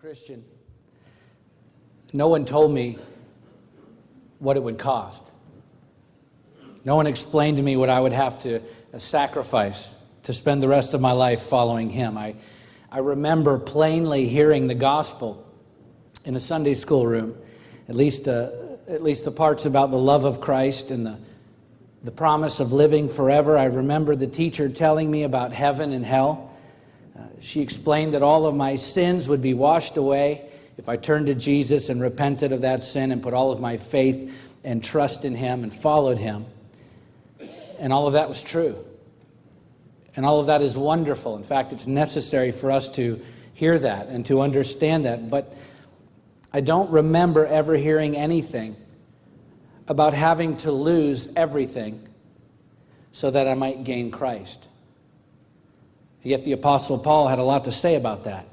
Christian, no one told me what it would cost. No one explained to me what I would have to sacrifice to spend the rest of my life following him. I remember plainly hearing the gospel in a Sunday school room, at least the parts about the love of Christ and the promise of living forever. I remember the teacher telling me about heaven and hell. She explained that all of my sins would be washed away if I turned to Jesus and repented of that sin and put all of my faith and trust in him and followed him. And all of that was true. And all of that is wonderful. In fact, it's necessary for us to hear that and to understand that. But I don't remember ever hearing anything about having to lose everything so that I might gain Christ. Yet the Apostle Paul had a lot to say about that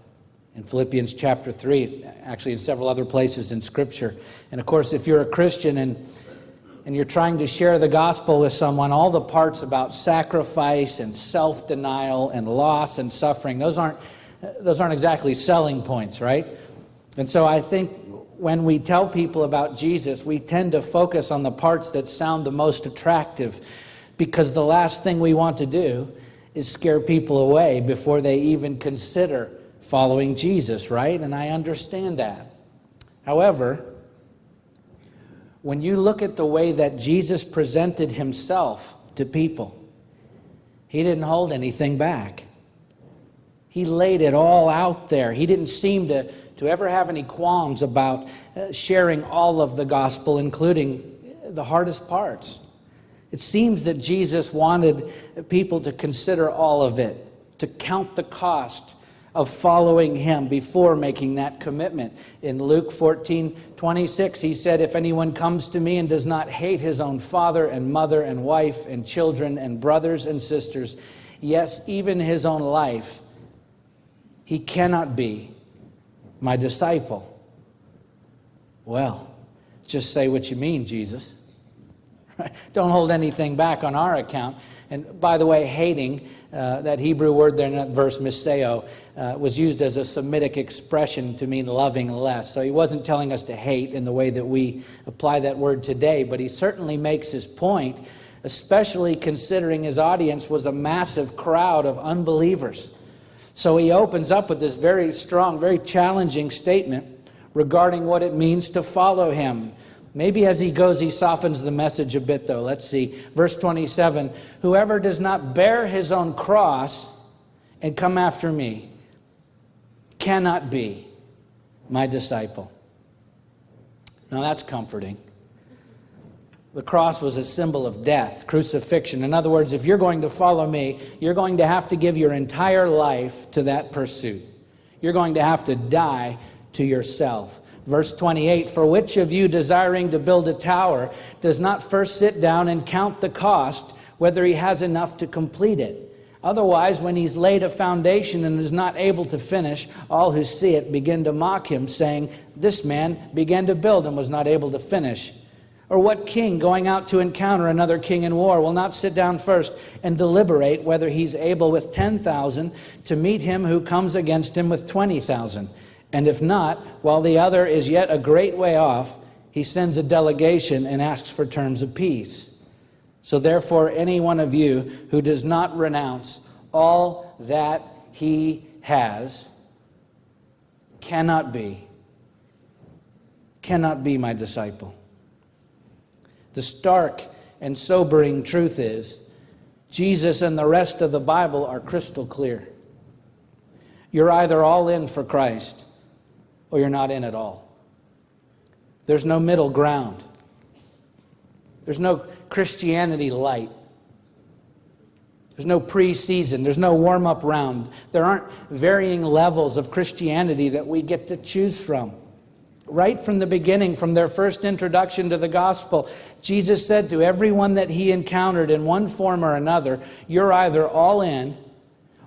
in Philippians chapter 3, actually in several other places in Scripture. And of course, if you're a Christian and you're trying to share the gospel with someone, all the parts about sacrifice and self-denial and loss and suffering, those aren't exactly selling points, right? And so I think when we tell people about Jesus, we tend to focus on the parts that sound the most attractive, because the last thing we want to do is scare people away before they even consider following Jesus, right? And I understand that. However, when you look at the way that Jesus presented himself to people, he didn't hold anything back. He laid it all out there. He didn't seem to ever have any qualms about sharing all of the gospel, including the hardest parts. It seems that Jesus wanted people to consider all of it, to count the cost of following him before making that commitment. In Luke 14:26, he said, "If anyone comes to me and does not hate his own father and mother and wife and children and brothers and sisters, yes, even his own life, he cannot be my disciple." Well, just say what you mean, Jesus. Don't hold anything back on our account. And by the way, hating, that Hebrew word there in that verse, miseo, was used as a Semitic expression to mean loving less. So he wasn't telling us to hate in the way that we apply that word today, but he certainly makes his point, especially considering his audience was a massive crowd of unbelievers. So he opens up with this very strong, very challenging statement regarding what it means to follow him. Maybe as he goes, he softens the message a bit, though. Let's see. Verse 27, "Whoever does not bear his own cross and come after me cannot be my disciple." Now that's comforting. The cross was a symbol of death, crucifixion. In other words, if you're going to follow me, you're going to have to give your entire life to that pursuit. You're going to have to die to yourself. Verse 28, "For which of you desiring to build a tower does not first sit down and count the cost, whether he has enough to complete it? Otherwise, when he's laid a foundation and is not able to finish, all who see it begin to mock him, saying, 'This man began to build and was not able to finish.' Or what king going out to encounter another king in war will not sit down first and deliberate whether he's able with 10,000 to meet him who comes against him with 20,000? And if not, while the other is yet a great way off, he sends a delegation and asks for terms of peace. So therefore, any one of you who does not renounce all that he has cannot be my disciple." The stark and sobering truth is, Jesus and the rest of the Bible are crystal clear. You're either all in for Christ or you're not in at all. There's no middle ground. There's no Christianity light. There's no pre-season. There's no warm-up round. There aren't varying levels of Christianity that we get to choose from. Right from the beginning, from their first introduction to the gospel, Jesus said to everyone that he encountered in one form or another, you're either all in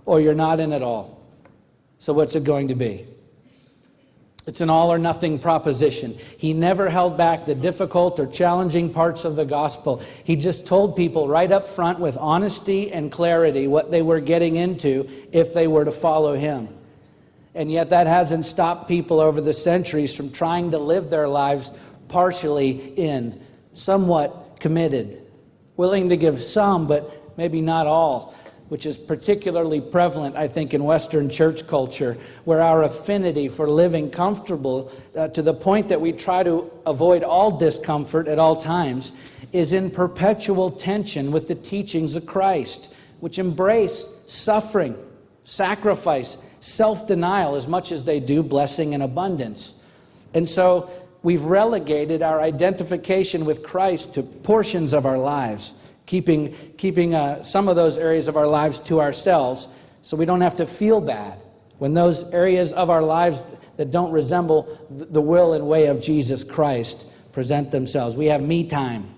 or you're not in at all. So what's it going to be? It's an all or nothing proposition. He never held back the difficult or challenging parts of the gospel. He just told people right up front with honesty and clarity what they were getting into if they were to follow him. And yet that hasn't stopped people over the centuries from trying to live their lives partially in, somewhat committed, willing to give some, but maybe not all, which is particularly prevalent, I think, in Western church culture, where our affinity for living comfortable to the point that we try to avoid all discomfort at all times is in perpetual tension with the teachings of Christ, which embrace suffering, sacrifice, self-denial as much as they do blessing and abundance. And so we've relegated our identification with Christ to portions of our lives, keeping some of those areas of our lives to ourselves so we don't have to feel bad when those areas of our lives that don't resemble the will and way of Jesus Christ present themselves. We have me time,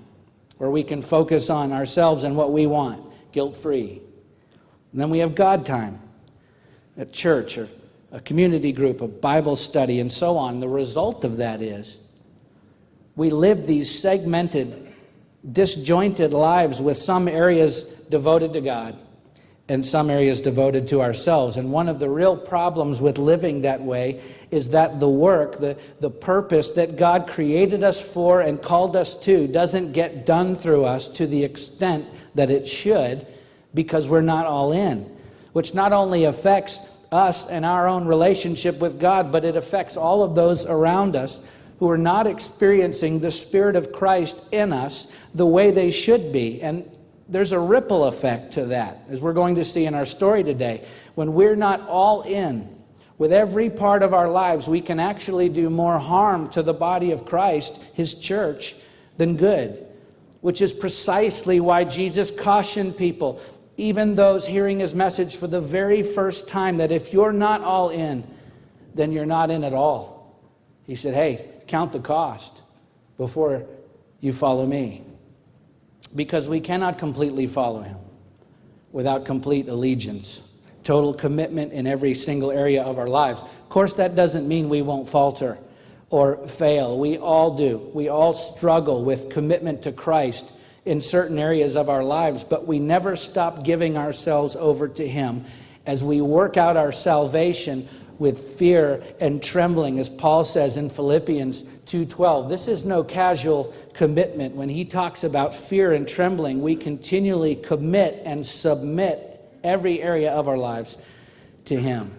where we can focus on ourselves and what we want, guilt-free. And then we have God time, at church or a community group, a Bible study, and so on. The result of that is we live these segmented, disjointed lives with some areas devoted to God and some areas devoted to ourselves. And one of the real problems with living that way is that the work, the purpose that God created us for and called us to doesn't get done through us to the extent that it should, because we're not all in, which not only affects us and our own relationship with God, but it affects all of those around us who are not experiencing the Spirit of Christ in us the way they should be. And there's a ripple effect to that, as we're going to see in our story today. When we're not all in with every part of our lives, we can actually do more harm to the body of Christ, His church, than good, which is precisely why Jesus cautioned people, even those hearing His message for the very first time, that if you're not all in, then you're not in at all. He said, hey, count the cost before you follow me. Because we cannot completely follow Him without complete allegiance, total commitment in every single area of our lives. Of course, that doesn't mean we won't falter or fail. We all do. We all struggle with commitment to Christ in certain areas of our lives, but we never stop giving ourselves over to Him as we work out our salvation with fear and trembling, as Paul says in Philippians 2:12. This is no casual commitment. When he talks about fear and trembling, we continually commit and submit every area of our lives to Him,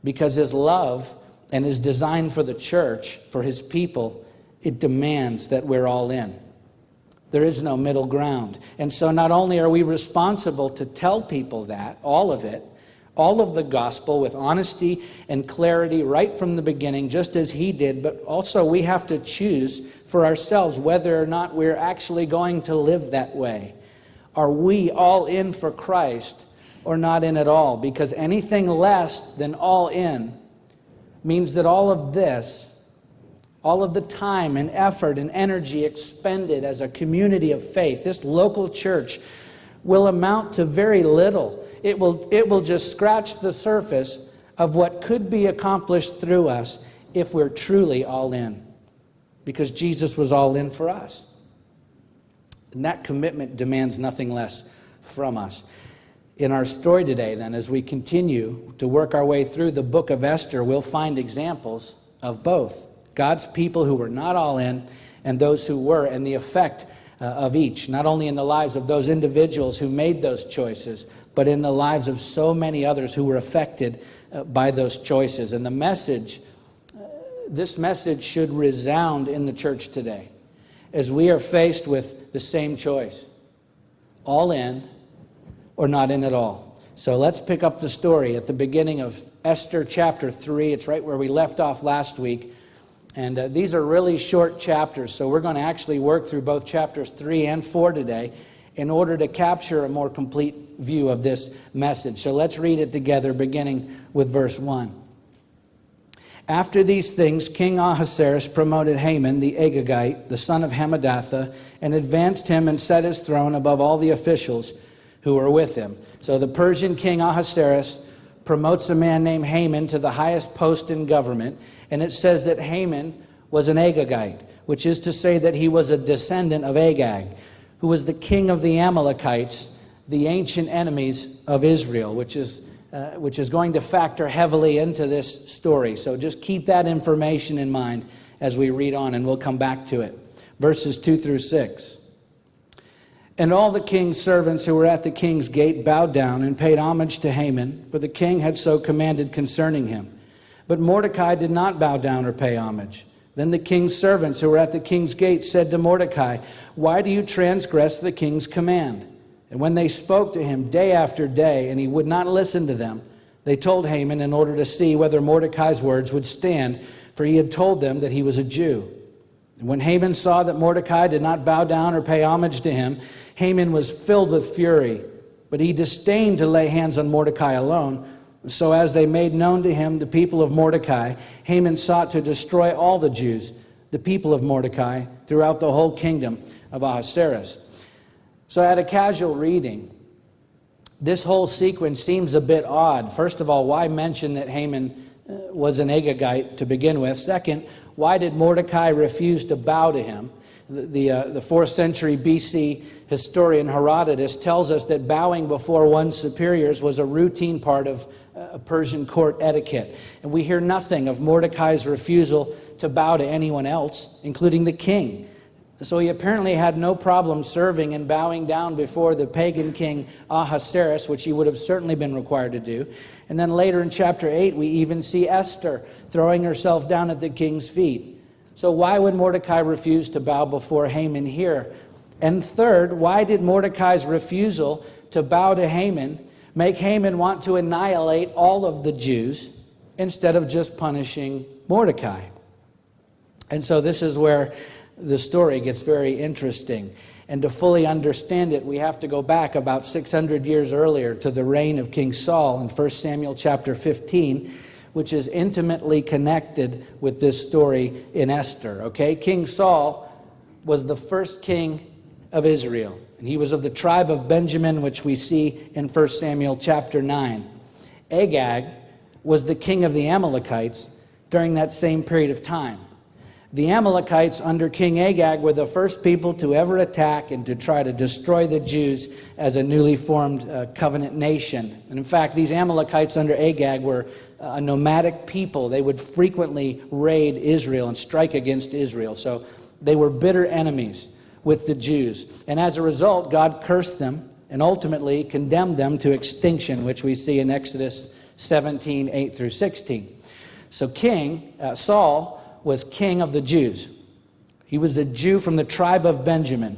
because His love and His design for the church, for His people, it demands that we're all in. There is no middle ground. And so not only are we responsible to tell people that, all of it, all of the gospel with honesty and clarity right from the beginning, just as He did, but also we have to choose for ourselves whether or not we're actually going to live that way. Are we all in for Christ or not in at all? Because anything less than all in means that all of this, all of the time and effort and energy expended as a community of faith, this local church, will amount to very little. It will just scratch the surface of what could be accomplished through us if we're truly all in, because Jesus was all in for us. And that commitment demands nothing less from us. In our story today, then, as we continue to work our way through the book of Esther, we'll find examples of both God's people who were not all in and those who were, and the effect of each, not only in the lives of those individuals who made those choices, but in the lives of so many others who were affected by those choices. And the message, this message should resound in the church today as we are faced with the same choice, all in or not in at all. So let's pick up the story at the beginning of Esther chapter 3. It's right where we left off last week. And these are really short chapters, so we're going to actually work through both chapters 3 and 4 today in order to capture a more complete view of this message. So let's read it together, beginning with verse 1. After these things, King Ahasuerus promoted Haman the Agagite, the son of Hammedatha, and advanced him and set his throne above all the officials who were with him. So the Persian king Ahasuerus promotes a man named Haman to the highest post in government. And it says that Haman was an Agagite, which is to say that he was a descendant of Agag, who was the king of the Amalekites, the ancient enemies of Israel, which is which is going to factor heavily into this story. So just keep that information in mind as we read on, and we'll come back to it. Verses 2 through 6. And all the king's servants who were at the king's gate bowed down and paid homage to Haman, for the king had so commanded concerning him. But Mordecai did not bow down or pay homage. Then the king's servants who were at the king's gate said to Mordecai, "Why do you transgress the king's command?" And when they spoke to him day after day, and he would not listen to them, they told Haman in order to see whether Mordecai's words would stand, for he had told them that he was a Jew. And when Haman saw that Mordecai did not bow down or pay homage to him, Haman was filled with fury. But he disdained to lay hands on Mordecai alone. So as they made known to him the people of Mordecai, Haman sought to destroy all the Jews, the people of Mordecai, throughout the whole kingdom of Ahasuerus. So at a casual reading, this whole sequence seems a bit odd. First of all, why mention that Haman was an Agagite to begin with? Second, why did Mordecai refuse to bow to him? The 4th century BC historian Herodotus tells us that bowing before one's superiors was a routine part of Persian court etiquette. And we hear nothing of Mordecai's refusal to bow to anyone else, including the king. So he apparently had no problem serving and bowing down before the pagan king Ahasuerus, which he would have certainly been required to do. And then later in chapter 8, we even see Esther throwing herself down at the king's feet. So why would Mordecai refuse to bow before Haman here? And third, why did Mordecai's refusal to bow to Haman make Haman want to annihilate all of the Jews instead of just punishing Mordecai? And so this is where the story gets very interesting. And to fully understand it, we have to go back about 600 years earlier to the reign of King Saul in 1 Samuel chapter 15, which is intimately connected with this story in Esther. Okay, King Saul was the first king of Israel, and he was of the tribe of Benjamin, which we see in 1 Samuel chapter 9. Agag was the king of the Amalekites during that same period of time. The Amalekites under King Agag were the first people to ever attack and to try to destroy the Jews as a newly formed covenant nation. And in fact, these Amalekites under Agag were a nomadic people. They would frequently raid Israel and strike against Israel. So they were bitter enemies with the Jews. And as a result, God cursed them and ultimately condemned them to extinction, which we see in Exodus 17, 8 through 16. So King Saul was king of the Jews. He was a Jew from the tribe of Benjamin.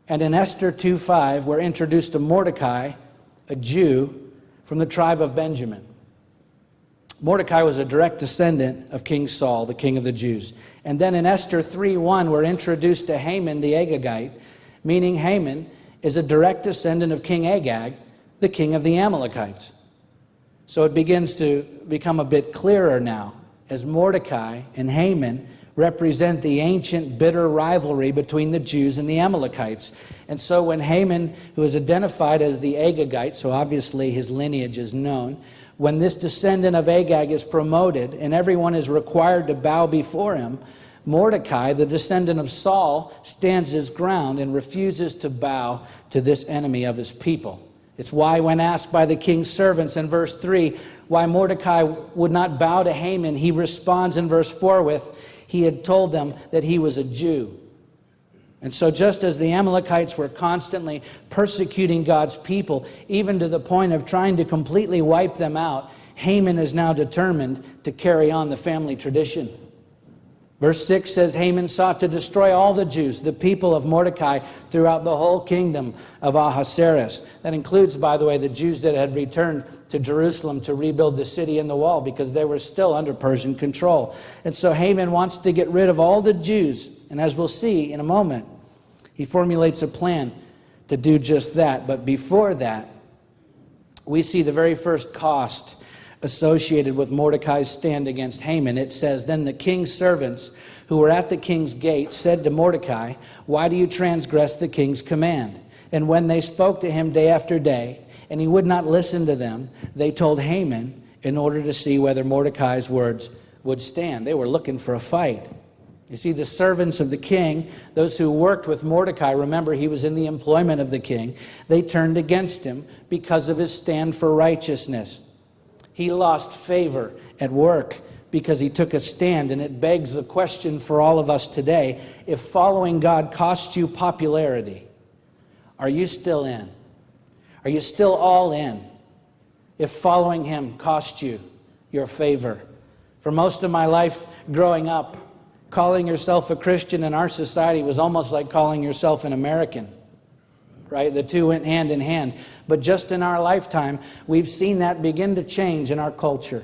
And in Esther 2:5, we're introduced to Mordecai, a Jew from the tribe of Benjamin. Mordecai was a direct descendant of King Saul, the king of the Jews. And then in Esther 3:1, we're introduced to Haman the Agagite, meaning Haman is a direct descendant of King Agag, the king of the Amalekites. So it begins to become a bit clearer now, as Mordecai and Haman represent the ancient bitter rivalry between the Jews and the Amalekites. And so when Haman, who is identified as the Agagite, so obviously his lineage is known, when this descendant of Agag is promoted and everyone is required to bow before him, Mordecai, the descendant of Saul, stands his ground and refuses to bow to this enemy of his people. It's why when asked by the king's servants in verse 3, why Mordecai would not bow to Haman, he responds in verse 4 with, he had told them that he was a Jew. And so just as the Amalekites were constantly persecuting God's people, even to the point of trying to completely wipe them out, Haman is now determined to carry on the family tradition. Verse 6 says, Haman sought to destroy all the Jews, the people of Mordecai, throughout the whole kingdom of Ahasuerus. That includes, by the way, the Jews that had returned to Jerusalem to rebuild the city and the wall, because they were still under Persian control. And so Haman wants to get rid of all the Jews. And as we'll see in a moment, he formulates a plan to do just that. But before that, we see the very first cost associated with Mordecai's stand against Haman. It says, then the king's servants who were at the king's gate said to Mordecai, why do you transgress the king's command? And when they spoke to him day after day, and he would not listen to them, they told Haman in order to see whether Mordecai's words would stand. They were looking for a fight. You see, the servants of the king, those who worked with Mordecai, remember he was in the employment of the king, they turned against him because of his stand for righteousness. He lost favor at work because he took a stand, and it begs the question for all of us today, if following God costs you popularity, are you still in? Are you still all in? If following him cost you your favor. For most of my life growing up, calling yourself a Christian in our society was almost like calling yourself an American, right? The two went hand in hand. But just in our lifetime, we've seen that begin to change in our culture.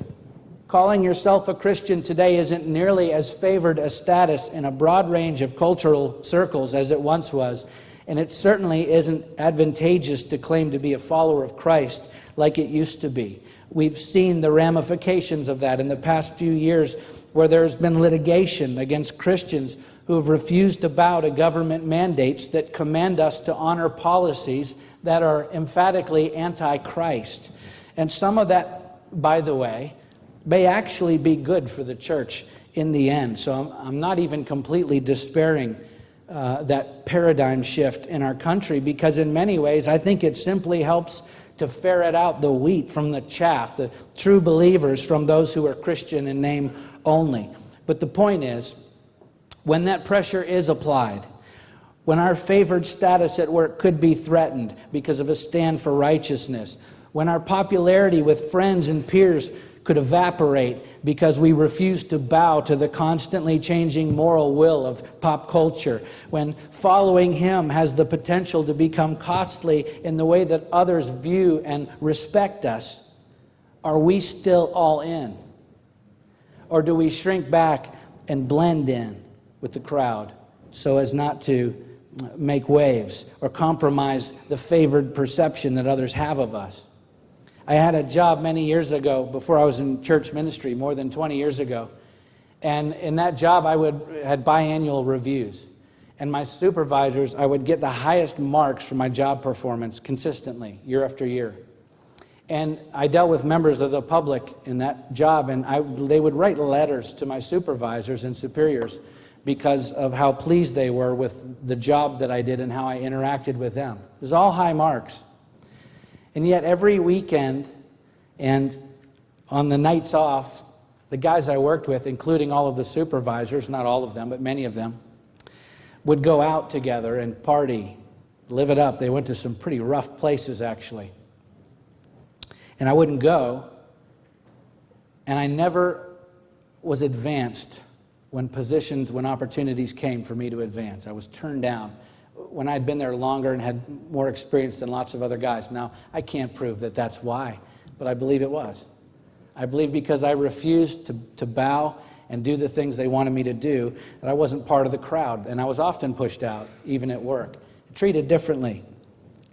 Calling yourself a Christian today isn't nearly as favored a status in a broad range of cultural circles as it once was, and it certainly isn't advantageous to claim to be a follower of Christ like it used to be. We've seen the ramifications of that in the past few years, where there's been litigation against Christians who have refused to bow to government mandates that command us to honor policies that are emphatically anti-Christ. And some of that, by the way, may actually be good for the church in the end. So I'm not even completely despairing that paradigm shift in our country, because in many ways I think it simply helps to ferret out the wheat from the chaff, the true believers from those who are Christian in name only. But the point is, when that pressure is applied, when our favored status at work could be threatened because of a stand for righteousness, when our popularity with friends and peers could evaporate because we refuse to bow to the constantly changing moral will of pop culture, when following him has the potential to become costly in the way that others view and respect us, are we still all in? Or do we shrink back and blend in with the crowd so as not to make waves or compromise the favored perception that others have of us? I had a job many years ago, before I was in church ministry, more than 20 years ago. And in that job, I had biannual reviews. And my supervisors, I would get the highest marks for my job performance consistently, year after year. And I dealt with members of the public in that job, and they would write letters to my supervisors and superiors because of how pleased they were with the job that I did and how I interacted with them. It was all high marks. And yet every weekend and on the nights off, the guys I worked with, including all of the supervisors, not all of them, but many of them, would go out together and party, live it up. They went to some pretty rough places, actually. And I wouldn't go, and I never was advanced when opportunities came for me to advance. I was turned down when I'd been there longer and had more experience than lots of other guys. Now, I can't prove that that's why, but I believe it was. I believe because I refused to bow and do the things they wanted me to do, that I wasn't part of the crowd, and I was often pushed out, even at work, treated differently.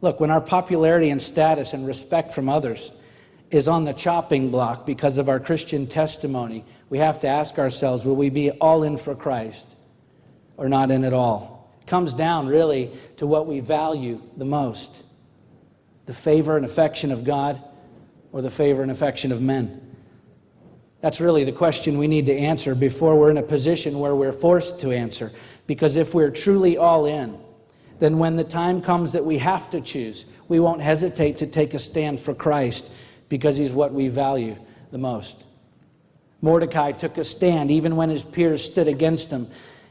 Look, when our popularity and status and respect from others is on the chopping block because of our Christian testimony, we have to ask ourselves, will we be all in for Christ or not in at all? Comes down really to what we value the most, the favor and affection of God or the favor and affection of men. That's really the question we need to answer before we're in a position where we're forced to answer. Because if we're truly all in, then when the time comes that we have to choose, we won't hesitate to take a stand for Christ because he's what we value the most. Mordecai took a stand even when his peers stood against him,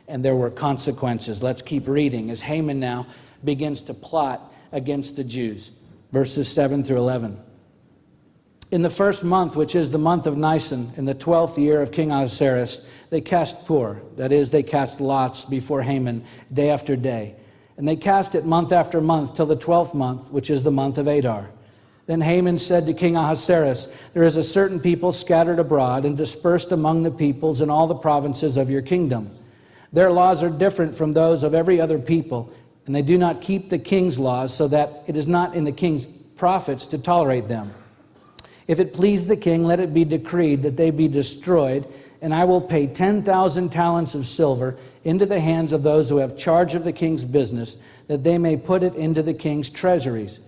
and there were consequences. Let's keep reading as Haman now begins to plot against the Jews. Verses 7 through 11. In the first month, which is the month of Nisan, in the 12th year of King Ahasuerus, they cast pur, that is, they cast lots before Haman day after day. And they cast it month after month till the 12th month, which is the month of Adar. Then Haman said to King Ahasuerus, there is a certain people scattered abroad and dispersed among the peoples in all the provinces of your kingdom. Their laws are different from those of every other people, and they do not keep the king's laws, so that it is not in the king's profits to tolerate them. If it please the king, let it be decreed that they be destroyed, and I will pay 10,000 talents of silver into the hands of those who have charge of the king's business, that they may put it into the king's treasuries.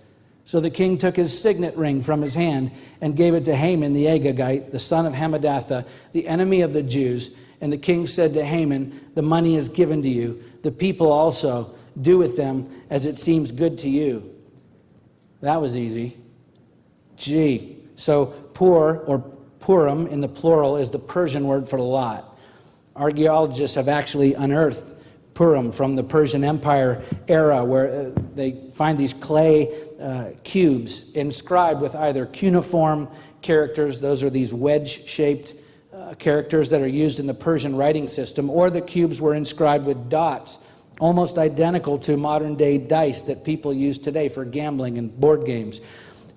So the king took his signet ring from his hand and gave it to Haman the Agagite, the son of Hammedatha, the enemy of the Jews. And the king said to Haman, the money is given to you. The people also, do with them as it seems good to you. That was easy. Gee, So pur, or Purim in the plural, is the Persian word for lot. Archaeologists have actually unearthed Purim from the Persian Empire era, where they find these clay cubes inscribed with either cuneiform characters, those are these wedge-shaped characters that are used in the Persian writing system, or the cubes were inscribed with dots, almost identical to modern-day dice that people use today for gambling and board games.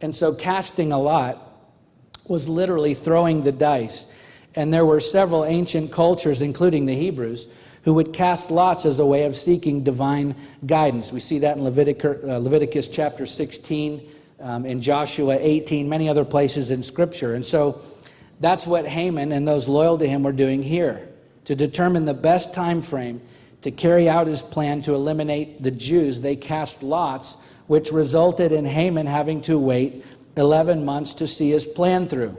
And so casting a lot was literally throwing the dice. And there were several ancient cultures, including the Hebrews, who would cast lots as a way of seeking divine guidance. We see that in Leviticus chapter 16, in Joshua 18, many other places in Scripture. And so that's what Haman and those loyal to him were doing here, to determine the best time frame to carry out his plan to eliminate the Jews. They cast lots, which resulted in Haman having to wait 11 months to see his plan through.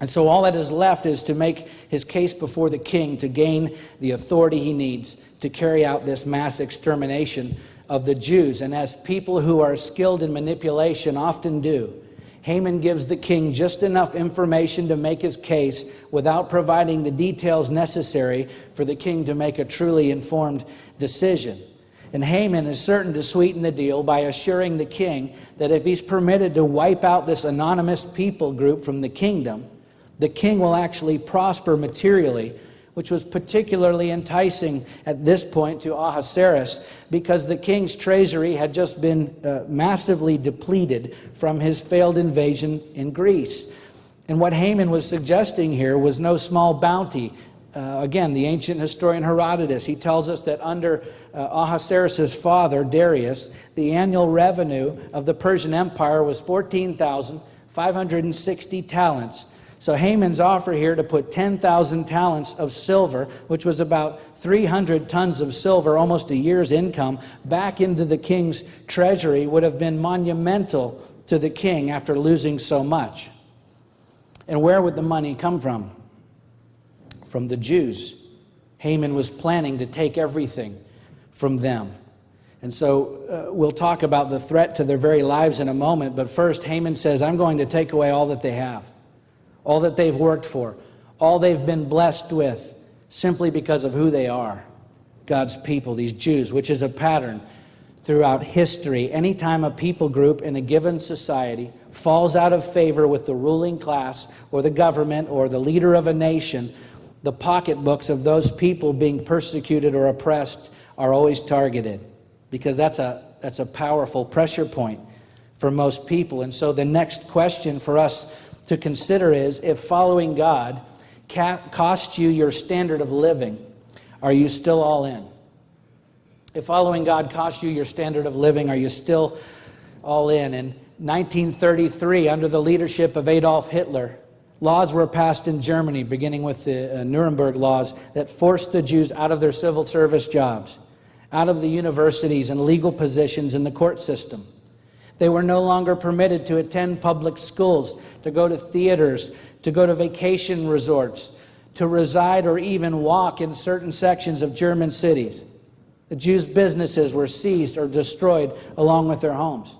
And so all that is left is to make his case before the king to gain the authority he needs to carry out this mass extermination of the Jews. And as people who are skilled in manipulation often do, Haman gives the king just enough information to make his case without providing the details necessary for the king to make a truly informed decision. And Haman is certain to sweeten the deal by assuring the king that if he's permitted to wipe out this anonymous people group from the kingdom, the king will actually prosper materially, which was particularly enticing at this point to Ahasuerus, because the king's treasury had just been massively depleted from his failed invasion in Greece. And what Haman was suggesting here was no small bounty. Again, the ancient historian Herodotus, he tells us that under Ahasuerus' father, Darius, the annual revenue of the Persian Empire was 14,560 talents. So Haman's offer here to put 10,000 talents of silver, which was about 300 tons of silver, almost a year's income, back into the king's treasury would have been monumental to the king after losing so much. And where would the money come from? From the Jews. Haman was planning to take everything from them. And so we'll talk about the threat to their very lives in a moment, but first Haman says, I'm going to take away all that they have. All that they've worked for, all they've been blessed with, simply because of who they are, God's people, these Jews, which is a pattern throughout history. Anytime a people group in a given society falls out of favor with the ruling class or the government or the leader of a nation, the pocketbooks of those people being persecuted or oppressed are always targeted, because that's a powerful pressure point for most people. And so the next question for us to consider is, if following God costs you your standard of living, are you still all in? If following God costs you your standard of living, are you still all in? In 1933, under the leadership of Adolf Hitler, laws were passed in Germany, beginning with the Nuremberg laws, that forced the Jews out of their civil service jobs, out of the universities and legal positions in the court system. They were no longer permitted to attend public schools, to go to theaters, to go to vacation resorts, to reside or even walk in certain sections of German cities. The Jews' businesses were seized or destroyed along with their homes.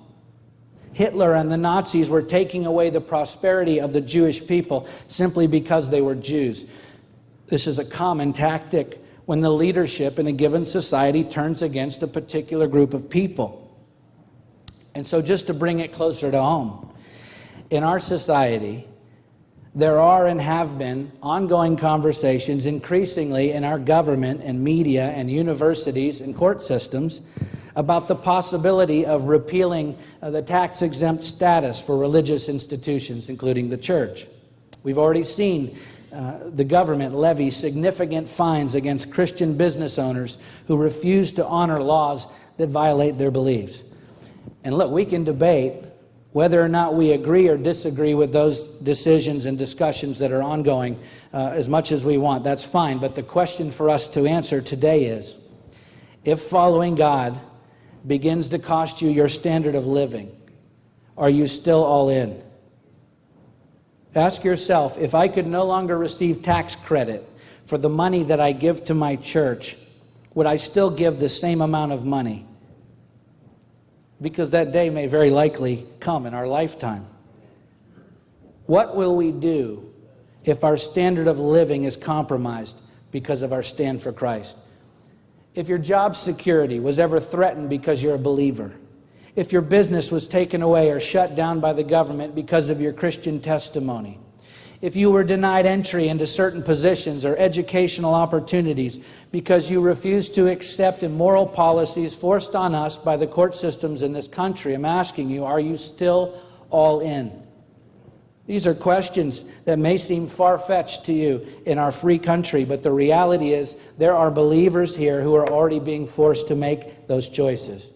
Hitler and the Nazis were taking away the prosperity of the Jewish people simply because they were Jews. This is a common tactic when the leadership in a given society turns against a particular group of people. And so just to bring it closer to home, in our society, there are and have been ongoing conversations increasingly in our government and media and universities and court systems about the possibility of repealing the tax-exempt status for religious institutions, including the church. We've already seen the government levy significant fines against Christian business owners who refuse to honor laws that violate their beliefs. And look, we can debate whether or not we agree or disagree with those decisions and discussions that are ongoing as much as we want. That's fine. But the question for us to answer today is, if following God begins to cost you your standard of living, are you still all in? Ask yourself, if I could no longer receive tax credit for the money that I give to my church, would I still give the same amount of money? Because that day may very likely come in our lifetime. What will we do if our standard of living is compromised because of our stand for Christ? If your job security was ever threatened because you're a believer, if your business was taken away or shut down by the government because of your Christian testimony, if you were denied entry into certain positions or educational opportunities because you refused to accept immoral policies forced on us by the court systems in this country, I'm asking you, are you still all in? These are questions that may seem far-fetched to you in our free country, but the reality is there are believers here who are already being forced to make those choices.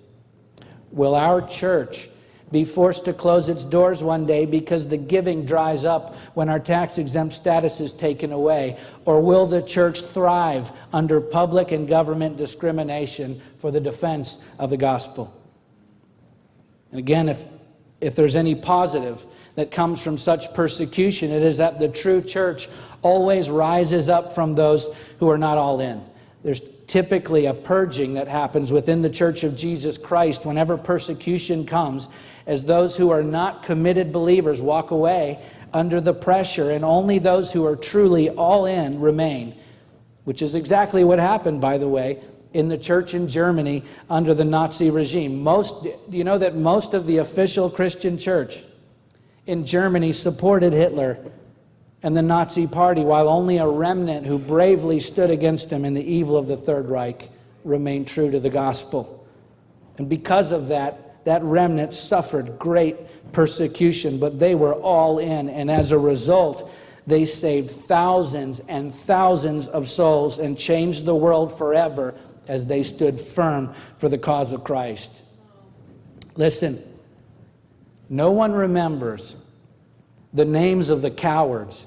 Will our church be forced to close its doors one day because the giving dries up when our tax-exempt status is taken away? Or will the church thrive under public and government discrimination for the defense of the gospel? And again, if there's any positive that comes from such persecution, it is that the true church always rises up from those who are not all in. There's typically a purging that happens within the Church of Jesus Christ whenever persecution comes, as those who are not committed believers walk away under the pressure, and only those who are truly all in remain, which is exactly what happened, by the way, in the church in Germany under the Nazi regime. Do you know that most of the official Christian church in Germany supported Hitler and the Nazi Party, while only a remnant who bravely stood against him in the evil of the Third Reich remained true to the gospel? And because of that remnant suffered great persecution, but they were all in, and as a result, they saved thousands and thousands of souls and changed the world forever as they stood firm for the cause of Christ. Listen, no one remembers the names of the cowards,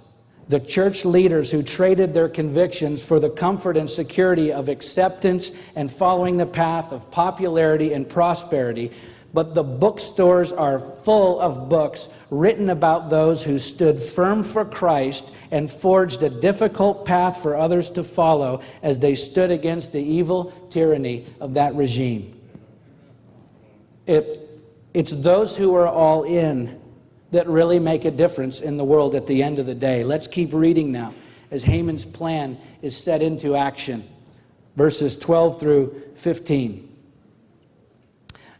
the church leaders who traded their convictions for the comfort and security of acceptance and following the path of popularity and prosperity, but the bookstores are full of books written about those who stood firm for Christ and forged a difficult path for others to follow as they stood against the evil tyranny of that regime. If it's those who are all in that really make a difference in the world at the end of the day. Let's keep reading now as Haman's plan is set into action. Verses 12 through 15.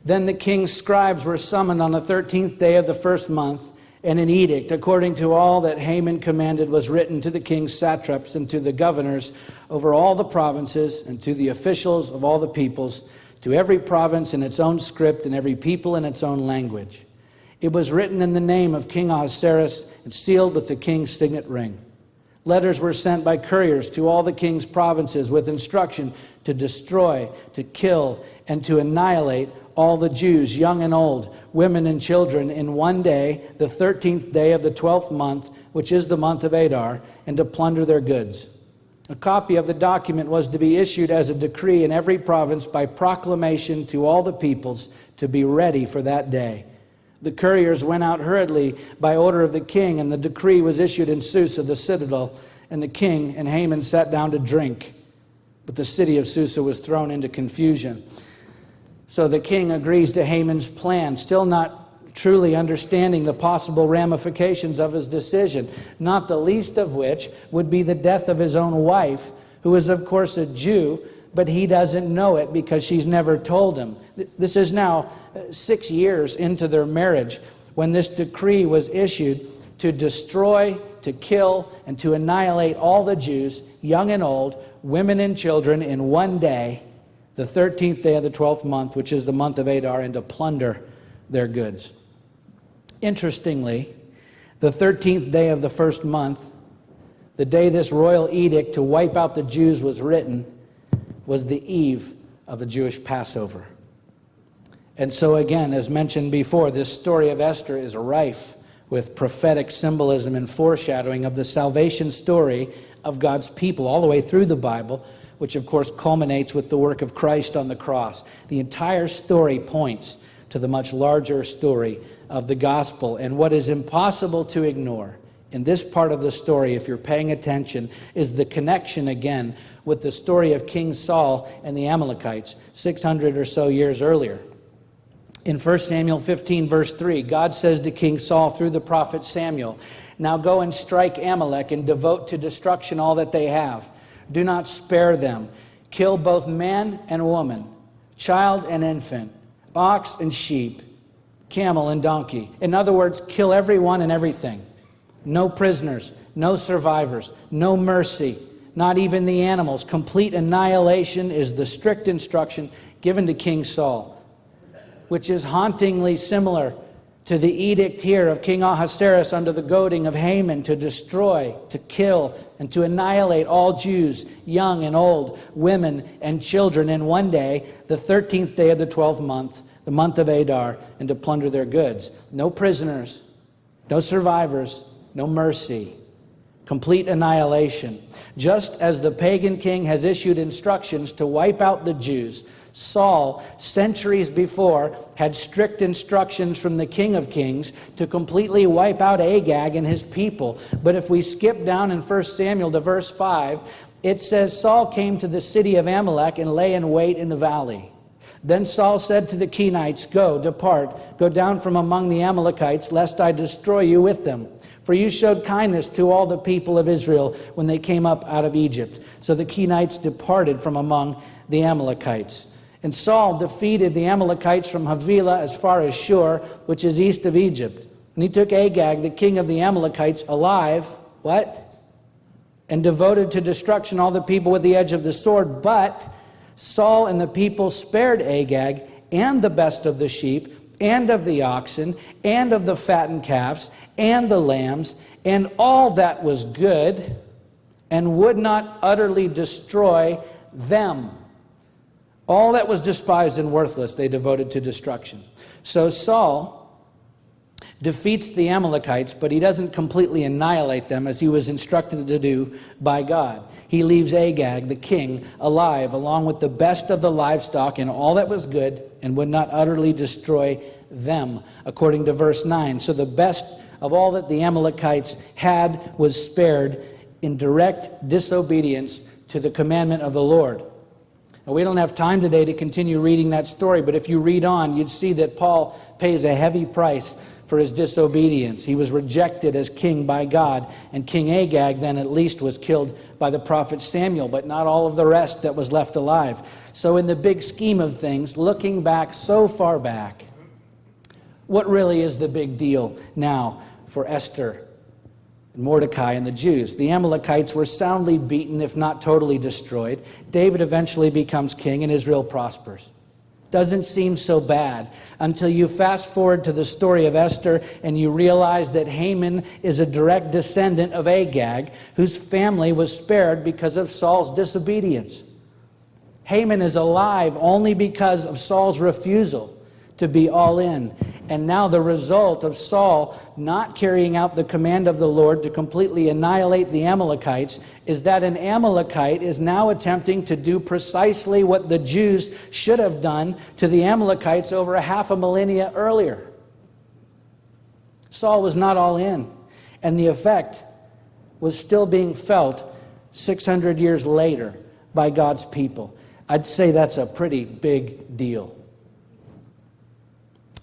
Then the king's scribes were summoned on the 13th day of the first month, and an edict, according to all that Haman commanded, was written to the king's satraps and to the governors over all the provinces and to the officials of all the peoples, to every province in its own script and every people in its own language. It was written in the name of King Ahasuerus and sealed with the king's signet ring. Letters were sent by couriers to all the king's provinces with instruction to destroy, to kill, and to annihilate all the Jews, young and old, women and children, in one day, the 13th day of the 12th month, which is the month of Adar, and to plunder their goods. A copy of the document was to be issued as a decree in every province by proclamation to all the peoples to be ready for that day. The couriers went out hurriedly by order of the king, and the decree was issued in Susa, the citadel, and the king and Haman sat down to drink. But the city of Susa was thrown into confusion. So the king agrees to Haman's plan, still not truly understanding the possible ramifications of his decision, not the least of which would be the death of his own wife, who is of course a Jew, but he doesn't know it because she's never told him. This is now 6 years into their marriage when this decree was issued to destroy, to kill, and to annihilate all the Jews, young and old, women and children, in one day, the 13th day of the 12th month, which is the month of Adar, and to plunder their goods. Interestingly, the 13th day of the first month, the day this royal edict to wipe out the Jews was written, was the eve of the Jewish Passover. And so again, as mentioned before, this story of Esther is rife with prophetic symbolism and foreshadowing of the salvation story of God's people all the way through the Bible, which of course culminates with the work of Christ on the cross. The entire story points to the much larger story of the gospel. And what is impossible to ignore in this part of the story, if you're paying attention, is the connection again with the story of King Saul and the Amalekites 600 or so years earlier. In 1 Samuel 15, verse 3, God says to King Saul through the prophet Samuel, Now go and strike Amalek and devote to destruction all that they have. Do not spare them. Kill both man and woman, child and infant, ox and sheep, camel and donkey. In other words, kill everyone and everything. No prisoners, no survivors, no mercy, not even the animals. Complete annihilation is the strict instruction given to King Saul, which is hauntingly similar to the edict here of King Ahasuerus under the goading of Haman to destroy, to kill, and to annihilate all Jews, young and old, women and children, in one day, the 13th day of the 12th month, the month of Adar, and to plunder their goods. No prisoners, no survivors, no mercy. Complete annihilation. Just as the pagan king has issued instructions to wipe out the Jews, Saul, centuries before, had strict instructions from the King of Kings to completely wipe out Agag and his people. But if we skip down in 1 Samuel to verse 5, it says, Saul came to the city of Amalek and lay in wait in the valley. Then Saul said to the Kenites, Go, depart, go down from among the Amalekites, lest I destroy you with them. For you showed kindness to all the people of Israel when they came up out of Egypt. So the Kenites departed from among the Amalekites. And Saul defeated the Amalekites from Havilah as far as Shur, which is east of Egypt. And he took Agag, the king of the Amalekites, alive, what? And devoted to destruction all the people with the edge of the sword. But Saul and the people spared Agag and the best of the sheep, and of the oxen, and of the fattened calves, and the lambs, and all that was good, and would not utterly destroy them. All that was despised and worthless they devoted to destruction. So Saul defeats the Amalekites, but he doesn't completely annihilate them as he was instructed to do by God. He leaves Agag, the king, alive, along with the best of the livestock and all that was good, and would not utterly destroy them, according to verse 9. So the best of all that the Amalekites had was spared in direct disobedience to the commandment of the Lord. Now, we don't have time today to continue reading that story, but if you read on, you'd see that Paul pays a heavy price for his disobedience. He was rejected as king by God, and King Agag then at least was killed by the prophet Samuel, but not all of the rest that was left alive. So in the big scheme of things, looking back so far back, what really is the big deal now for Esther, Mordecai, and the Jews? The Amalekites were soundly beaten, if not totally destroyed. David eventually becomes king, and Israel prospers. Doesn't seem so bad until you fast forward to the story of Esther and you realize that Haman is a direct descendant of Agag, whose family was spared because of Saul's disobedience. Haman is alive only because of Saul's refusal to be all in. And now the result of Saul not carrying out the command of the Lord to completely annihilate the Amalekites is that an Amalekite is now attempting to do precisely what the Jews should have done to the Amalekites over a half a millennia earlier. Saul was not all in, and the effect was still being felt 600 years later by God's people. I'd say that's a pretty big deal.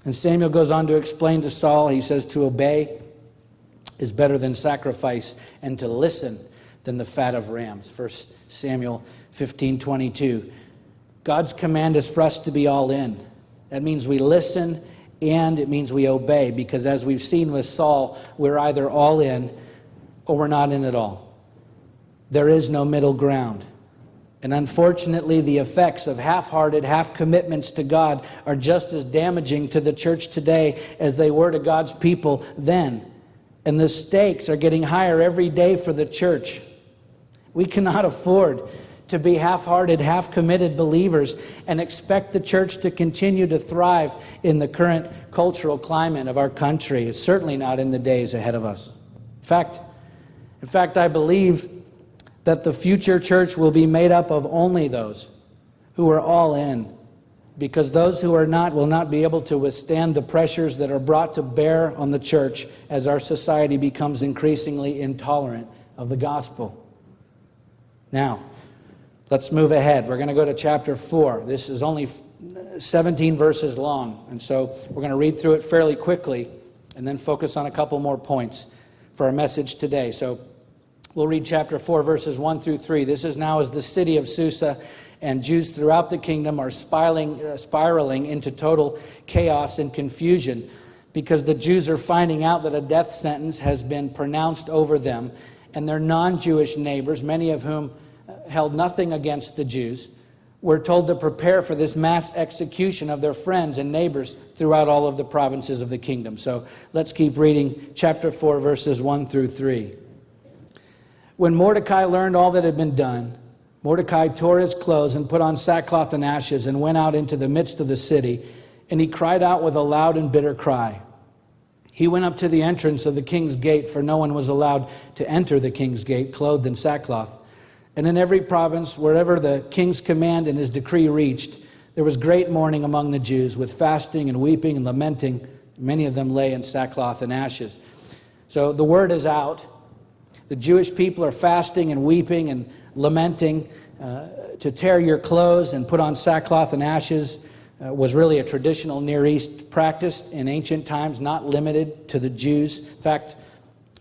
And Samuel goes on to explain to Saul, he says, to obey is better than sacrifice, and to listen than the fat of rams. 1 Samuel 15:22. God's command is for us to be all in. That means we listen and it means we obey, because as we've seen with Saul, we're either all in or we're not in at all. There is no middle ground. And unfortunately, the effects of half-hearted, half-commitments to God are just as damaging to the church today as they were to God's people then. And the stakes are getting higher every day for the church. We cannot afford to be half-hearted, half-committed believers and expect the church to continue to thrive in the current cultural climate of our country. It's certainly not in the days ahead of us. In fact, I believe that the future church will be made up of only those who are all in, because those who are not will not be able to withstand the pressures that are brought to bear on the church as our society becomes increasingly intolerant of the gospel. Now, let's move ahead. We're going to go to chapter 4. This is only 17 verses long, and so we're going to read through it fairly quickly and then focus on a couple more points. for our message today. So we'll read chapter 4, verses 1 through 3. This is now as the city of Susa and Jews throughout the kingdom are spiraling into total chaos and confusion because the Jews are finding out that a death sentence has been pronounced over them, and their non-Jewish neighbors, many of whom held nothing against the Jews, were told to prepare for this mass execution of their friends and neighbors throughout all of the provinces of the kingdom. So let's keep reading chapter 4, verses 1 through 3. When Mordecai learned all that had been done, Mordecai tore his clothes and put on sackcloth and ashes and went out into the midst of the city, and he cried out with a loud and bitter cry. He went up to the entrance of the king's gate, for no one was allowed to enter the king's gate clothed in sackcloth. And in every province, wherever the king's command and his decree reached, there was great mourning among the Jews, with fasting and weeping and lamenting. Many of them lay in sackcloth and ashes. So the word is out. The Jewish people are fasting and weeping and lamenting. To tear your clothes and put on sackcloth and ashes was really a traditional Near East practice in ancient times, not limited to the Jews. In fact,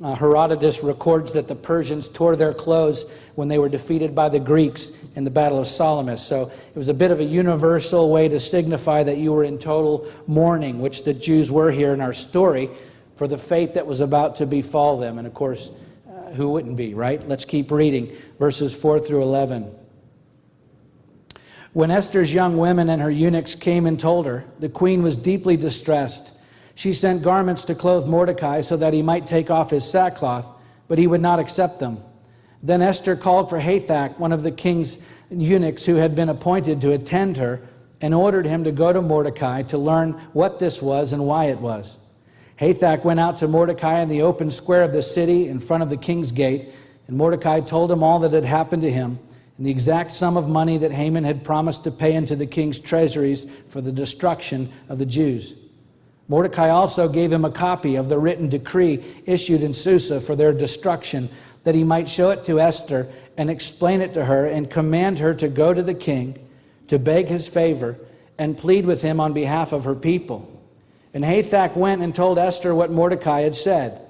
Herodotus records that the Persians tore their clothes when they were defeated by the Greeks in the Battle of Salamis. So it was a bit of a universal way to signify that you were in total mourning, which the Jews were here in our story, for the fate that was about to befall them. And of course, who wouldn't be, right? Let's keep reading verses 4 through 11. When Esther's young women and her eunuchs came and told her, the queen was deeply distressed. She sent garments to clothe Mordecai so that he might take off his sackcloth, but he would not accept them. Then Esther called for Hathach, one of the king's eunuchs who had been appointed to attend her, and ordered him to go to Mordecai to learn what this was and why it was. Hathach went out to Mordecai in the open square of the city in front of the king's gate, and Mordecai told him all that had happened to him, and the exact sum of money that Haman had promised to pay into the king's treasuries for the destruction of the Jews. Mordecai also gave him a copy of the written decree issued in Susa for their destruction, that he might show it to Esther and explain it to her and command her to go to the king to beg his favor and plead with him on behalf of her people. And Hathach went and told Esther what Mordecai had said.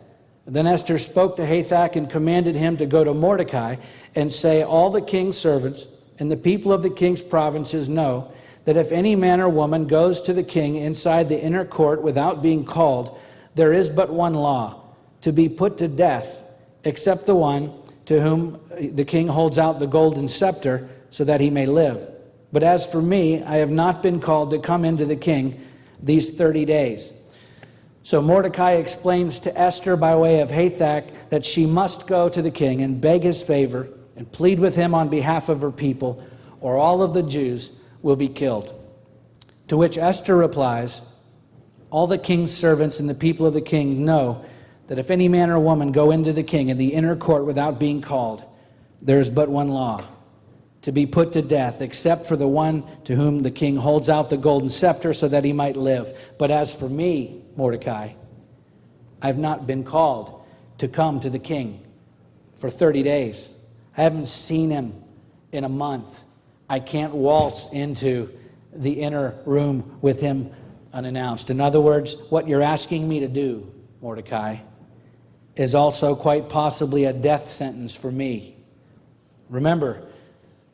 Then Esther spoke to Hathach and commanded him to go to Mordecai and say, all the king's servants and the people of the king's provinces know that if any man or woman goes to the king inside the inner court without being called, there is but one law, to be put to death, except the one to whom the king holds out the golden scepter so that he may live. But as for me, I have not been called to come into the king these 30 days. So Mordecai explains to Esther by way of Hathach that she must go to the king and beg his favor and plead with him on behalf of her people, or all of the Jews will be killed. To which Esther replies, all the king's servants and the people of the king know that if any man or woman go into the king in the inner court without being called, there is but one law, to be put to death, except for the one to whom the king holds out the golden scepter so that he might live. But as for me, Mordecai, I have not been called to come to the king for 30 days. I haven't seen him in a month. I can't waltz into the inner room with him unannounced. In other words, what you're asking me to do, Mordecai, is also quite possibly a death sentence for me. Remember,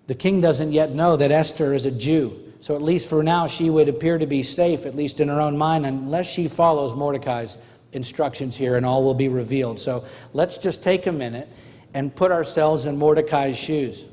the king doesn't yet know that Esther is a Jew. So at least for now, she would appear to be safe, at least in her own mind, unless she follows Mordecai's instructions here, and all will be revealed. So let's just take a minute and put ourselves in Mordecai's shoes.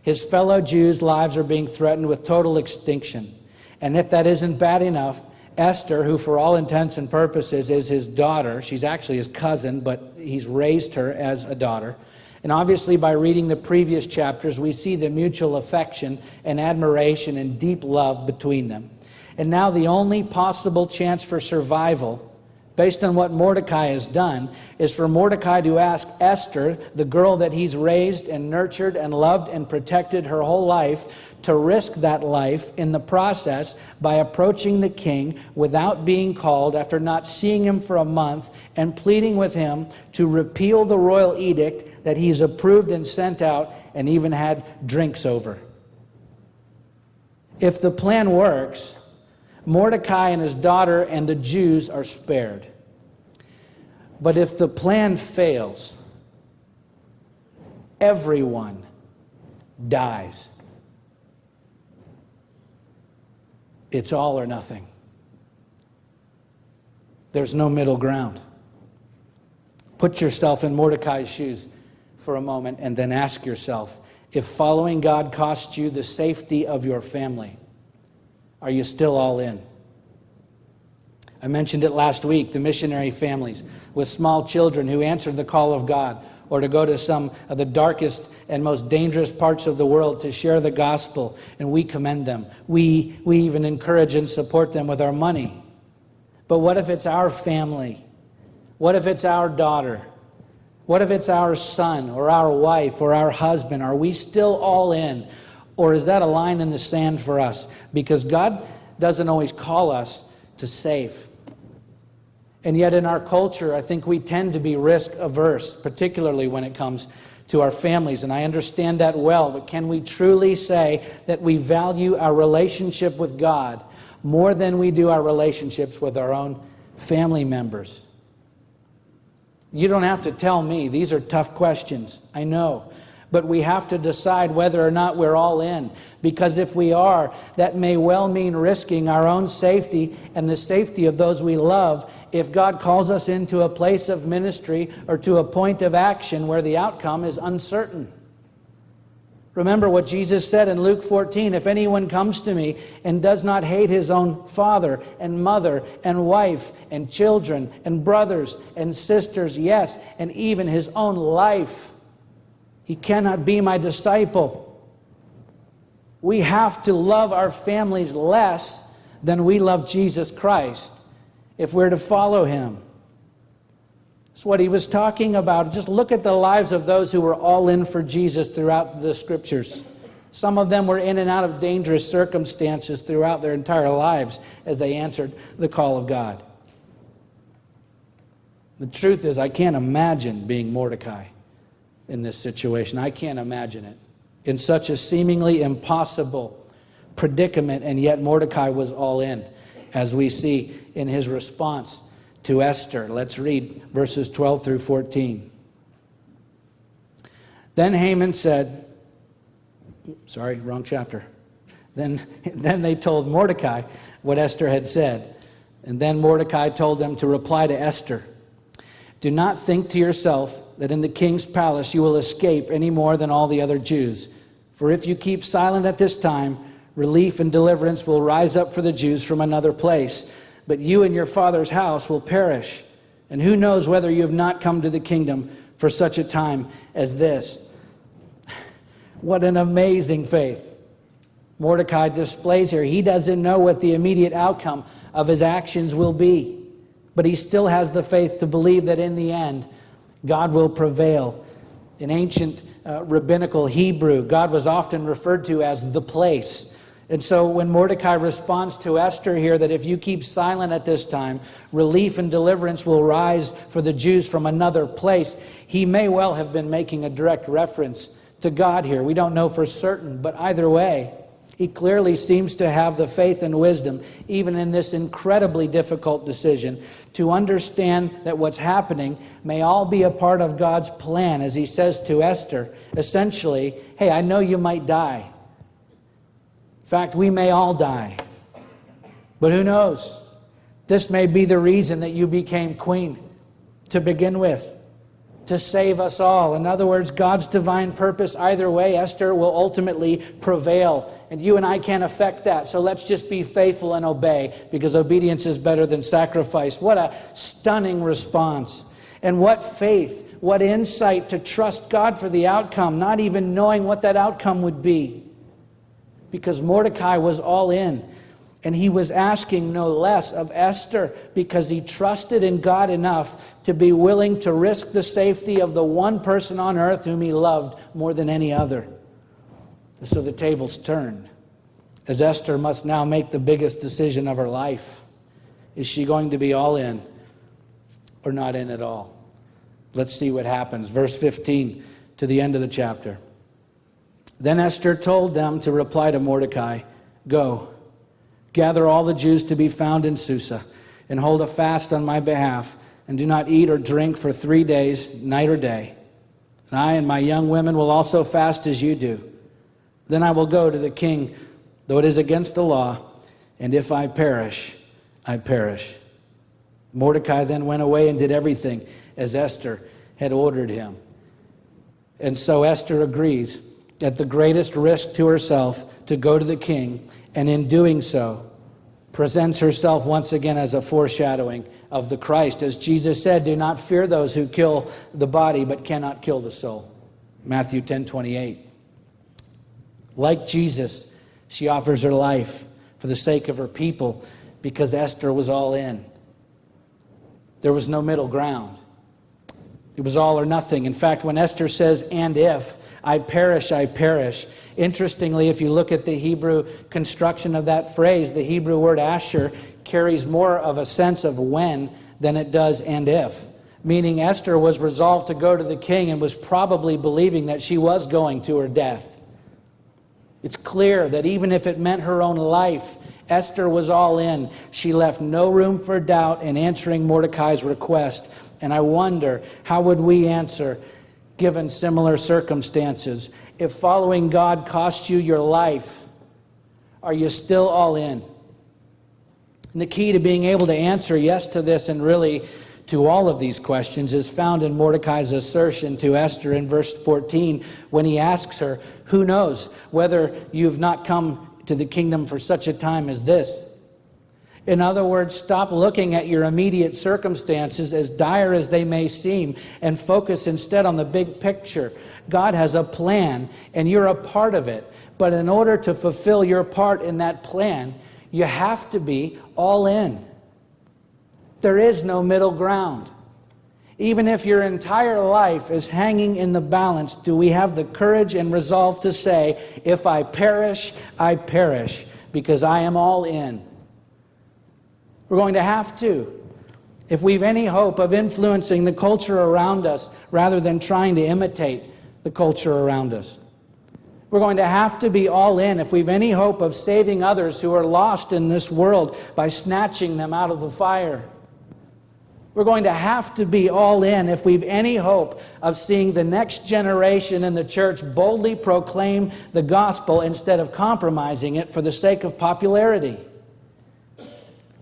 His fellow Jews' lives are being threatened with total extinction. And if that isn't bad enough, Esther, who for all intents and purposes is his daughter, she's actually his cousin, but he's raised her as a daughter. And obviously by reading the previous chapters, we see the mutual affection and admiration and deep love between them. And now the only possible chance for survival, based on what Mordecai has done, is for Mordecai to ask Esther, the girl that he's raised and nurtured and loved and protected her whole life, to risk that life in the process by approaching the king without being called after not seeing him for a month and pleading with him to repeal the royal edict that he's approved and sent out and even had drinks over. If the plan works, Mordecai and his daughter and the Jews are spared. But if the plan fails, everyone dies. It's all or nothing. There's no middle ground. Put yourself in Mordecai's shoes for a moment and then ask yourself, if following God costs you the safety of your family, are you still all in? I mentioned it last week, the missionary families with small children who answered the call of God, or to go to some of the darkest and most dangerous parts of the world to share the gospel, and we commend them. We even encourage and support them with our money. But what if it's our family? What if it's our daughter? What if it's our son or our wife or our husband? Are we still all in? Or is that a line in the sand for us? Because God doesn't always call us to save. And yet in our culture, I think we tend to be risk averse, particularly when it comes to our families. And I understand that well, but can we truly say that we value our relationship with God more than we do our relationships with our own family members? You don't have to tell me. These are tough questions, I know. But we have to decide whether or not we're all in. Because if we are, that may well mean risking our own safety and the safety of those we love if God calls us into a place of ministry or to a point of action where the outcome is uncertain. Remember what Jesus said in Luke 14, if anyone comes to me and does not hate his own father and mother and wife and children and brothers and sisters, yes, and even his own life, he cannot be my disciple. We have to love our families less than we love Jesus Christ if we're to follow him. That's what he was talking about. Just look at the lives of those who were all in for Jesus throughout the scriptures. Some of them were in and out of dangerous circumstances throughout their entire lives as they answered the call of God. The truth is, I can't imagine being Mordecai in this situation. I can't imagine it. In such a seemingly impossible predicament, and yet Mordecai was all in, as we see in his response to Esther. Let's read verses 12 through 14. Then Haman said, sorry, wrong chapter. Then they told Mordecai what Esther had said. And then Mordecai told them to reply to Esther, do not think to yourself that in the king's palace you will escape any more than all the other Jews. For if you keep silent at this time, relief and deliverance will rise up for the Jews from another place. But you and your father's house will perish. And who knows whether you have not come to the kingdom for such a time as this. What an amazing faith Mordecai displays here. He doesn't know what the immediate outcome of his actions will be. But he still has the faith to believe that in the end, God will prevail. In ancient rabbinical Hebrew, God was often referred to as the place. And so when Mordecai responds to Esther here that if you keep silent at this time, relief and deliverance will rise for the Jews from another place, he may well have been making a direct reference to God here. We don't know for certain, but either way, he clearly seems to have the faith and wisdom, even in this incredibly difficult decision, to understand that what's happening may all be a part of God's plan, as he says to Esther, essentially, hey, I know you might die. In fact, we may all die. But who knows? This may be the reason that you became queen to begin with, to save us all. In other words, God's divine purpose, either way, Esther will ultimately prevail. And you and I can't affect that. So let's just be faithful and obey, because obedience is better than sacrifice. What a stunning response. And what faith, what insight to trust God for the outcome, not even knowing what that outcome would be. Because Mordecai was all in. And he was asking no less of Esther because he trusted in God enough to be willing to risk the safety of the one person on earth whom he loved more than any other. So the tables turned, as Esther must now make the biggest decision of her life. Is she going to be all in or not in at all? Let's see what happens. Verse 15 to the end of the chapter. Then Esther told them to reply to Mordecai, go, gather all the Jews to be found in Susa, and hold a fast on my behalf and do not eat or drink for 3 days, night or day. And I and my young women will also fast as you do. Then I will go to the king, though it is against the law, and if I perish, I perish." Mordecai then went away and did everything as Esther had ordered him. And so Esther agrees, at the greatest risk to herself, to go to the king, and in doing so, presents herself once again as a foreshadowing of the Christ. As Jesus said, "Do not fear those who kill the body but cannot kill the soul." Matthew 10:28. Like Jesus, she offers her life for the sake of her people because Esther was all in. There was no middle ground. It was all or nothing. In fact, when Esther says, "And if I perish, I perish," interestingly, if you look at the Hebrew construction of that phrase, the Hebrew word asher carries more of a sense of when than it does "and if," meaning Esther was resolved to go to the king and was probably believing that she was going to her death. It's clear that even if it meant her own life, Esther was all in. She left no room for doubt in answering Mordecai's request. And I wonder, how would we answer given similar circumstances? If following God cost you your life, are you still all in? And the key to being able to answer yes to this and really to all of these questions is found in Mordecai's assertion to Esther in verse 14 when he asks her, "Who knows whether you've not come to the kingdom for such a time as this?" In other words, stop looking at your immediate circumstances, as dire as they may seem, and focus instead on the big picture. God has a plan, and you're a part of it. But in order to fulfill your part in that plan, you have to be all in. There is no middle ground. Even if your entire life is hanging in the balance, do we have the courage and resolve to say, "If I perish, I perish, because I am all in"? We're going to have to. If we've any hope of influencing the culture around us rather than trying to imitate the culture around us. We're going to have to be all in if we've any hope of saving others who are lost in this world by snatching them out of the fire. We're going to have to be all in if we've any hope of seeing the next generation in the church boldly proclaim the gospel instead of compromising it for the sake of popularity.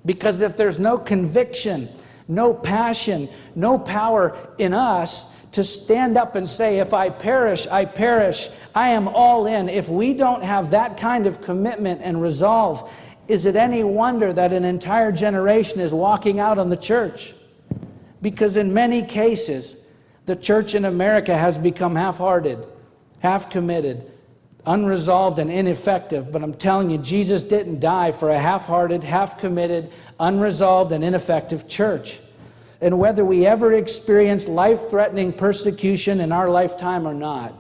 Because if there's no conviction, no passion, no power in us to stand up and say, "If I perish, I perish, I am all in," if we don't have that kind of commitment and resolve, is it any wonder that an entire generation is walking out on the church? Because in many cases, the church in America has become half-hearted, half-committed, unresolved, and ineffective. But I'm telling you, Jesus didn't die for a half-hearted, half-committed, unresolved, and ineffective church. And whether we ever experience life-threatening persecution in our lifetime or not,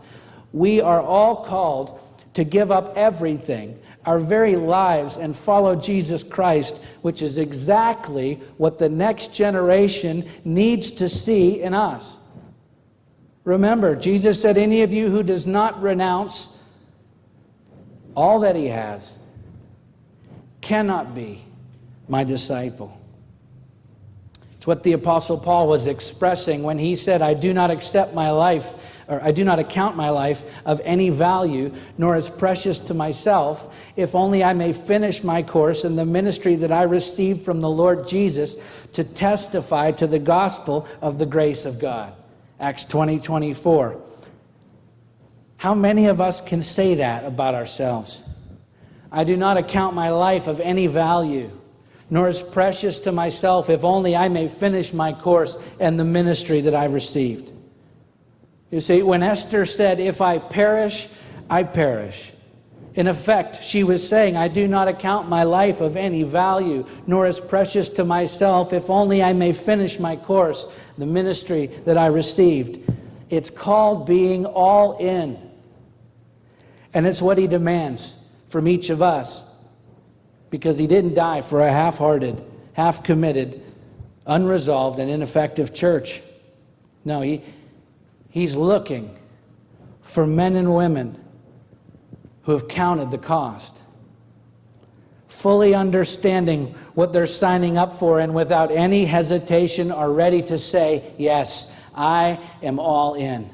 we are all called to give up everything, our very lives, and follow Jesus Christ, which is exactly what the next generation needs to see in us. Remember, Jesus said, "Any of you who does not renounce all that he has cannot be my disciple." It's what the Apostle Paul was expressing when he said, I do not account my life of any value, nor as precious to myself, if only I may finish my course in the ministry that I received from the Lord Jesus to testify to the gospel of the grace of God. Acts 20:24. How many of us can say that about ourselves? I do not account my life of any value, nor as precious to myself, if only I may finish my course and the ministry that I've received. You see, when Esther said, "If I perish, I perish," in effect, she was saying, I do not account my life of any value, nor as precious to myself, if only I may finish my course, the ministry that I received. It's called being all in. And it's what he demands from each of us, because he didn't die for a half-hearted, half-committed, unresolved, and ineffective church. No, he's looking for men and women who have counted the cost, fully understanding what they're signing up for, and without any hesitation are ready to say, yes, I am all in.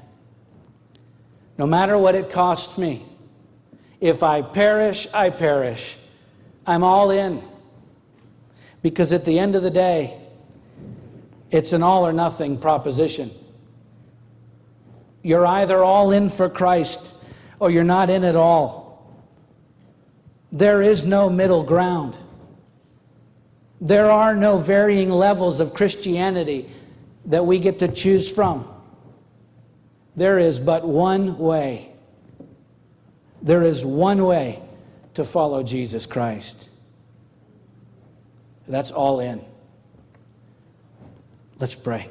No matter what it costs me. If I perish, I perish. I'm all in. Because at the end of the day, it's an all or nothing proposition. You're either all in for Christ or you're not in at all. There is no middle ground. There are no varying levels of Christianity that we get to choose from. There is but one way. There is one way to follow Jesus Christ. That's all in. Let's pray.